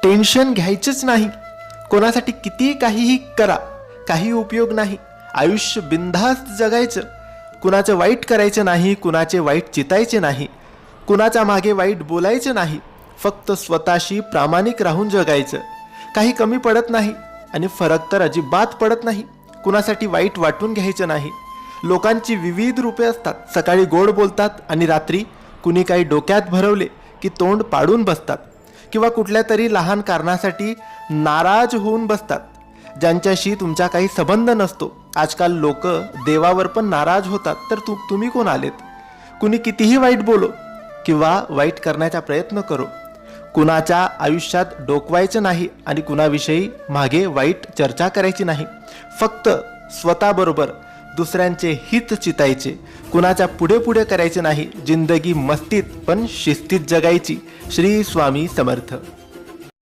Tension घ्यायचंच नाही. कोणासाठी किती काहीही करा, काही उपयोग नाही. आयुष्य बिनधास्त जगायचं. कुणाचं वाईट करायचं नाही, कुणाचे वाईट चितायचे नाही, कुणाच्या मागे वाईट बोलायचं नाही. फक्त स्वतःशी प्रामाणिक राहून जगायचं. काही कमी पडत नाही आणि फरक तर अजिबात पडत नाही. कुणासाठी वाईट वाटून घ्यायचं नाही. लोकांची विविध रूपे असतात. सकाळी गोड बोलतात आणि रात्री कुणी काही डोक्यात भरवले की तोंड पाडून बसतात किंवा कुठल्या तरी लहान कारणासाठी नाराज होऊन बसतात, ज्यांच्याशी तुमचा काही संबंध नसतो. आजकाल लोक देवावर पण नाराज होतात, तर तुम्ही कोण आलेत? कुणी कितीही वाईट बोलो किंवा वाईट करण्याचा प्रयत्न करो, कुणाच्या आयुष्यात डोकवायचं नाही आणि कुणाविषयी मागे वाईट चर्चा करायची नाही. फक्त स्वतःबरोबर दुसऱ्यांचे हित चितायचे. कुणाच्या पुढे पुढे करायचे नाही. जिंदगी मस्तीत पण शिस्तीत जगायची. श्री स्वामी समर्थ.